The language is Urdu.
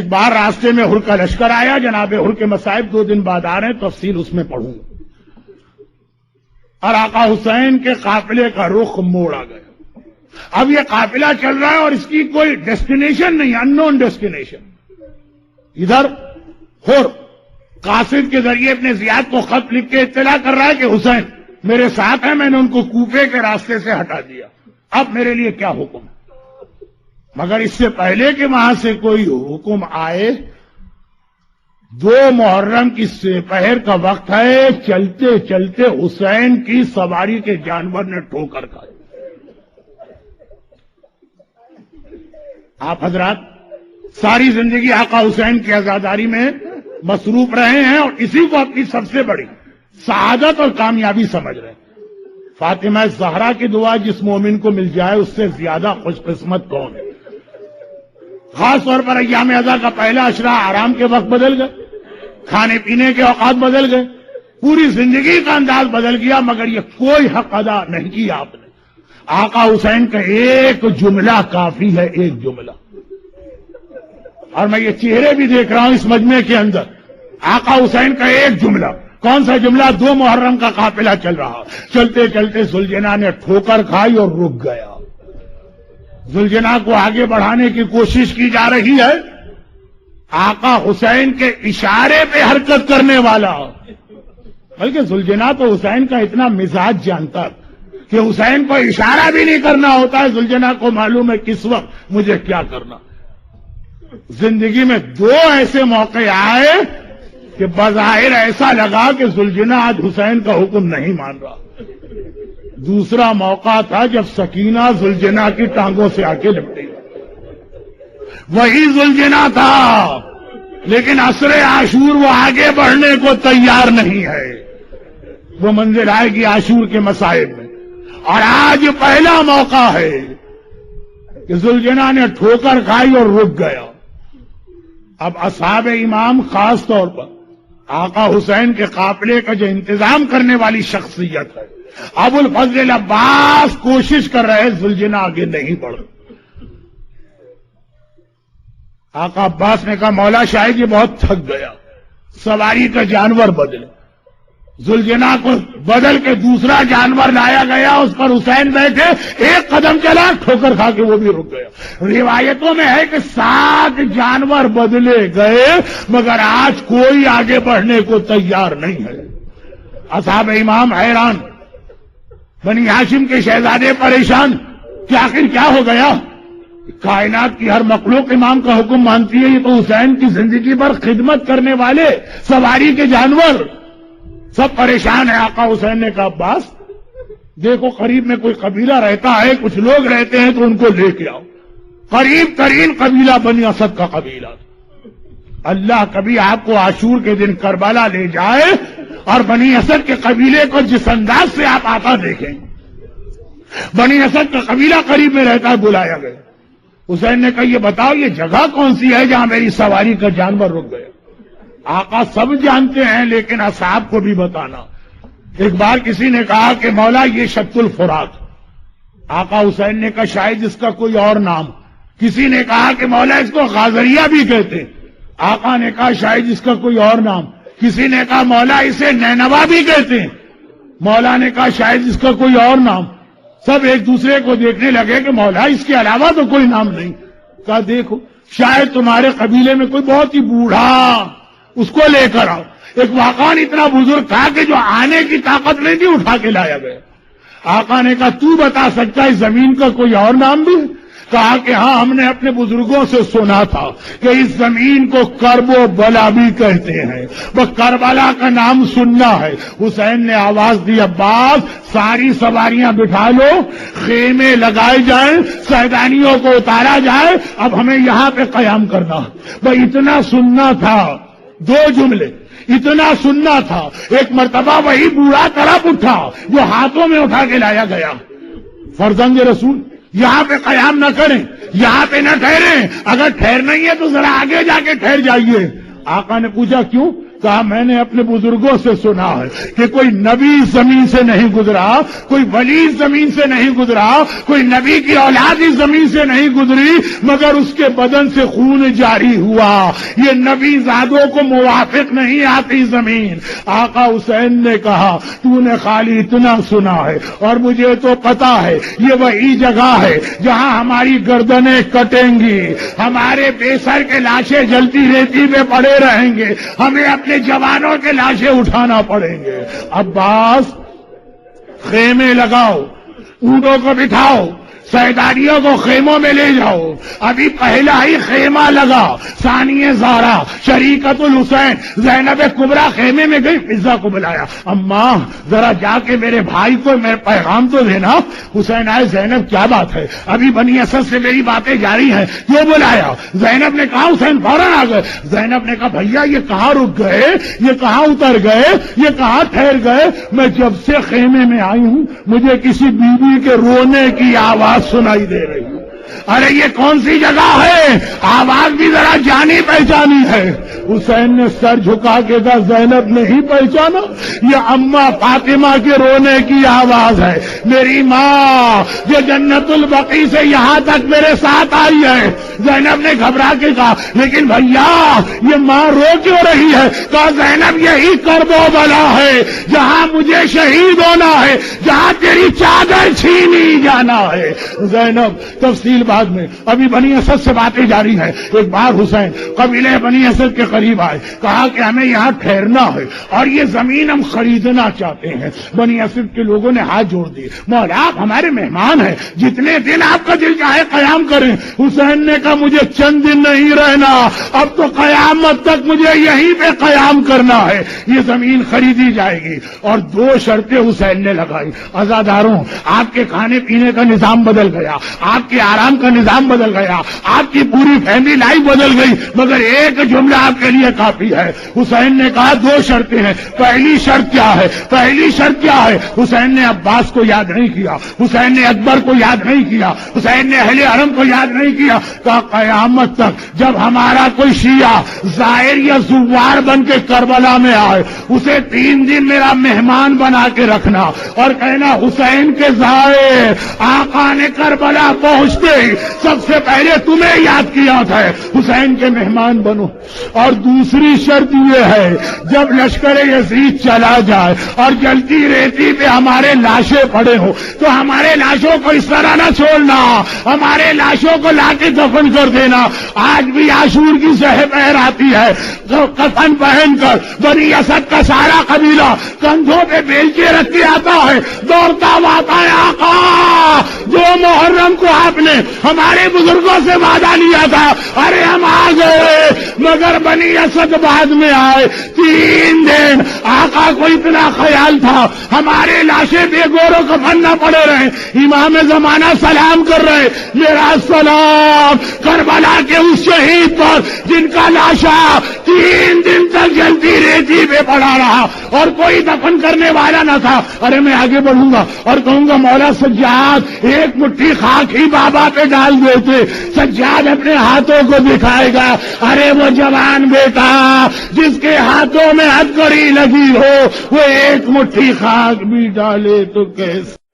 ایک بار راستے میں ہر کا لشکر آیا، جناب ہر کے مصائب 2 دن بعد آ رہے ہیں، تفصیل اس میں پڑھوں گا، اور آقا حسین کے قافلے کا رخ موڑا گیا۔ اب یہ قافلہ چل رہا ہے اور اس کی کوئی ڈیسٹینیشن نہیں، ان نون ڈیسٹینیشن۔ ادھر ہر قاصد کے ذریعے اپنے زیاد کو خط لکھ کے اطلاع کر رہا ہے کہ حسین میرے ساتھ ہیں، میں نے ان کو کوفے کے راستے سے ہٹا دیا، اب میرے لیے کیا حکم ہے؟ مگر اس سے پہلے کہ وہاں سے کوئی حکم آئے، 2 محرم کی سپہر کا وقت ہے، چلتے چلتے حسین کی سواری کے جانور نے ٹھوکر کھائی۔ آپ حضرات ساری زندگی آقا حسین کی عزاداری میں مصروف رہے ہیں اور اسی کو اپنی سب سے بڑی سعادت اور کامیابی سمجھ رہے ہیں۔ فاطمہ زہرا کی دعا جس مومن کو مل جائے اس سے زیادہ خوش قسمت کون ہے؟ خاص طور پر ایام اضحیٰ کا پہلا عشرہ آرام کے وقت بدل گئے، کھانے پینے کے اوقات بدل گئے، پوری زندگی کا انداز بدل گیا، مگر یہ کوئی حق ادا نہیں کیا آپ نے۔ آقا حسین کا ایک جملہ کافی ہے، ایک جملہ، اور میں یہ چہرے بھی دیکھ رہا ہوں اس مجمع کے اندر۔ آقا حسین کا ایک جملہ، کون سا جملہ؟ 2 محرم کا قافلہ چل رہا، چلتے چلتے ذوالجناح نے ٹھوکر کھائی اور رک گیا۔ ذوالجناح کو آگے بڑھانے کی کوشش کی جا رہی ہے، آقا حسین کے اشارے پہ حرکت کرنے والا، بلکہ ذوالجناح تو حسین کا اتنا مزاج جانتا کہ حسین کو اشارہ بھی نہیں کرنا ہوتا ہے، ذوالجناح کو معلوم ہے کس وقت مجھے کیا کرنا۔ زندگی میں 2 ایسے موقع آئے کہ بظاہر ایسا لگا کہ ذوالجناح آج حسین کا حکم نہیں مان رہا۔ دوسرا موقع تھا جب سکینہ ذوالجناح کی ٹانگوں سے آ کے لپٹی، وہی ذوالجناح تھا، لیکن عصر عاشور وہ آگے بڑھنے کو تیار نہیں ہے۔ وہ منزل آئے گی عاشور کے مصائب میں، اور آج پہلا موقع ہے کہ ذوالجناح نے ٹھوکر کھائی اور رک گیا۔ اب اصحاب امام خاص طور پر آقا حسین کے قافلے کا جو انتظام کرنے والی شخصیت ہے، ابو الفضل عباس کوشش کر رہے ذوالجناح آگے نہیں بڑھ۔ آقا عباس نے کہا مولا شاید یہ بہت تھک گیا، سواری کا جانور بدلے۔ ذوالجناح کو بدل کے دوسرا جانور لایا گیا، اس پر حسین بیٹھے، ایک قدم چلا، ٹھوکر کھا کے وہ بھی رک گیا۔ روایتوں میں ہے کہ 7 جانور بدلے گئے، مگر آج کوئی آگے بڑھنے کو تیار نہیں ہے۔ اصحاب امام حیران، بنی ہاشم کے شہزادے پریشان کہ آخر کیا ہو گیا؟ کائنات کی ہر مخلوق امام کا حکم مانتی ہے، یہ تو حسین کی زندگی پر خدمت کرنے والے سواری کے جانور سب پریشان ہیں۔ آقا حسین نے کہا عباس دیکھو قریب میں کوئی قبیلہ رہتا ہے، کچھ لوگ رہتے ہیں تو ان کو لے کے آؤ۔ قریب ترین قبیلہ بنی اسد کا قبیلہ، اللہ کبھی آپ کو عاشور کے دن کربلا لے جائے اور بنی اسد کے قبیلے کو جس انداز سے آپ آتا دیکھیں، بنی اسد کا قبیلہ قریب میں رہتا ہے، بلایا گیا۔ حسین نے کہا یہ بتاؤ یہ جگہ کون سی ہے جہاں میری سواری کا جانور رک گیا؟ آقا سب جانتے ہیں لیکن اصحاب کو بھی بتانا۔ ایک بار کسی نے کہا کہ مولا یہ شط الفرات، آقا حسین نے کہا شاید اس کا کوئی اور نام۔ کسی نے کہا کہ مولا اس کو غازریہ بھی کہتے، آقا نے کہا شاید اس کا کوئی اور نام۔ کسی نے کہا مولا اسے نینوا بھی کہتے ہیں، مولا نے کہا شاید اس کا کوئی اور نام۔ سب ایک دوسرے کو دیکھنے لگے کہ مولا اس کے علاوہ تو کوئی نام نہیں۔ کہا دیکھو شاید تمہارے قبیلے میں کوئی بہت ہی بوڑھا، اس کو لے کر آؤ۔ ایک واقعان اتنا بزرگ تھا کہ جو آنے کی طاقت نہیں تھی اٹھا کے لایا گیا۔ آقا نے کہا تو بتا سکتا ہے زمین کا کوئی اور نام بھی؟ کہا کہ ہاں ہم نے اپنے بزرگوں سے سنا تھا کہ اس زمین کو کرب و بلا بھی کہتے ہیں، وہ کربلا کا نام سننا ہے۔ حسین نے آواز دی عباس ساری سواریاں بٹھا لو، خیمے لگائے جائیں، سیدانیوں کو اتارا جائے، اب ہمیں یہاں پہ قیام کرنا۔ بھائی اتنا سننا تھا، 2 جملے اتنا سننا تھا۔ ایک مرتبہ وہی بوڑھا طرف اٹھا جو ہاتھوں میں اٹھا کے لایا گیا، فرزند رسول یہاں پہ قیام نہ کریں، یہاں پہ نہ ٹھہریں، اگر ٹھہرنا ہی ہے تو ذرا آگے جا کے ٹھہر جائیے۔ آقا نے پوچھا کیوں؟ کہا میں نے اپنے بزرگوں سے سنا ہے کہ کوئی نبی زمین سے نہیں گزرا، کوئی ولی زمین سے نہیں گزرا، کوئی نبی کی اولاد اس زمین سے نہیں گزری مگر اس کے بدن سے خون جاری ہوا۔ یہ نبی زادوں کو موافق نہیں آتی زمین۔ آقا حسین نے کہا تو نے خالی اتنا سنا ہے اور مجھے تو پتا ہے یہ وہی جگہ ہے جہاں ہماری گردنیں کٹیں گی، ہمارے بے سر کے لاشیں جلتی ریتی میں پڑے رہیں گے، ہمیں اپنے جوانوں کے لاشیں اٹھانا پڑیں گے۔ عباس خیمے لگاؤ، اونٹوں کو بٹھاؤ، سرداریوں کو خیموں میں لے جاؤ۔ ابھی پہلا ہی خیمہ لگا، ثانیہ زہرا شریکت الحسین زینب کبریٰ خیمے میں گئی، مرزا کو بلایا، اماں ذرا جا کے میرے بھائی کو میرے پیغام تو دینا۔ حسین آئے، زینب کیا بات ہے؟ ابھی بنی اسد سے میری باتیں جاری ہیں، کیوں بلایا؟ زینب نے کہا حسین فوراً آ گئے۔ زینب نے کہا بھیا یہ کہاں رک گئے، یہ کہاں اتر گئے، یہ کہاں ٹھہر گئے؟ میں جب سے خیمے میں آئی ہوں مجھے کسی بیوی کے رونے کی آواز سنائی دے رہی ہے۔ ارے یہ کون سی جگہ ہے؟ آواز بھی ذرا جانی پہچانی ہے۔ حسین نے سر جھکا کے کہا زینب نہیں پہچانا؟ یہ اماں فاطمہ کے رونے کی آواز ہے، میری ماں جو جنت البقیع سے یہاں تک میرے ساتھ آئی ہے۔ زینب نے گھبرا کے کہا لیکن بھیا یہ ماں رو کیوں رہی ہے؟ کہا زینب یہی کرب و بلا ہے جہاں مجھے شہید ہونا ہے، جہاں تیری چادر چھینی جانا ہے۔ زینب تفصیل بعد میں، ابھی بنی اسد سے باتیں جاری ہیں۔ ایک بار حسین قبیلے بنی اسد کے قریب آئے، کہا کہ ہمیں یہاں ٹھہرنا ہے اور یہ زمین ہم خریدنا چاہتے ہیں۔ بنی اسد کے لوگوں نے ہاتھ جوڑ دیے، مولا آپ ہمارے مہمان ہیں، جتنے دن آپ کا دل چاہے قیام کریں۔ حسین نے کہا مجھے چند دن نہیں رہنا، اب تو قیامت تک مجھے یہیں پہ قیام کرنا ہے، یہ زمین خریدی جائے گی۔ اور دو شرطیں حسین نے لگائی، عزاداروں آپ کے کھانے پینے کا نظام بدل گیا، آپ کے آرام کا نظام بدل گیا، آپ کی پوری فیملی لائف بدل گئی، مگر ایک جملہ آپ کے لیے کافی ہے۔ حسین نے کہا دو شرطیں ہیں، پہلی شرط کیا ہے؟ پہلی شرط کیا ہے؟ حسین نے عباس کو یاد نہیں کیا، حسین نے اکبر کو یاد نہیں کیا، حسین نے اہل حرم کو یاد نہیں کیا۔ کہا قیامت تک جب ہمارا کوئی شیعہ زائر یا زوار بن کے کربلا میں آئے اسے 3 دن میرا مہمان بنا کے رکھنا اور کہنا حسین کے زائر آقا نے کربلا پہنچتے ہی سب سے پہلے تمہیں یاد کیا تھا، حسین کے مہمان بنو۔ اور دوسری شرط یہ ہے جب لشکر یزید چلا جائے اور جلتی ریتی پہ ہمارے لاشیں پڑے ہوں تو ہمارے لاشوں کو اس طرح نہ چھوڑنا، ہمارے لاشوں کو لا کے دفن کر دینا۔ آج بھی عاشور کی سہ پہر آتی ہے، کفن پہن کر بنی اسد کا سارا قبیلہ کندھوں پہ بیلچے رکھ کے آتا ہے، دوڑتا ہوا آتا ہے آقا جو محرم کو آپ نے ہمارے بزرگوں سے وعدہ لیا تھا، ارے ہم آ گئے، مگر بنی اسد بعد میں آئے 3 دن۔ آقا کو اتنا خیال تھا ہمارے لاشیں بے گور و کفن نہ پڑے رہے، امام زمانہ سلام کر رہے، میرا سلام کربلا کے اس شہید پر جن کا لاشا 3 دن تک جلتی ریتی پہ پڑا رہا اور کوئی دفن کرنے والا نہ تھا۔ ارے میں آگے بڑھوں گا اور کہوں گا مولا سجاد ایک مٹھی خاک ہی بابا پہ ڈال دیتے، سجاد اپنے ہاتھوں کو دکھائے گا، ارے وہ جوان بیٹا جس کے ہاتھوں میں ہتھکڑی لگی ہو وہ ایک مٹھی خاک بھی ڈالے تو کیسے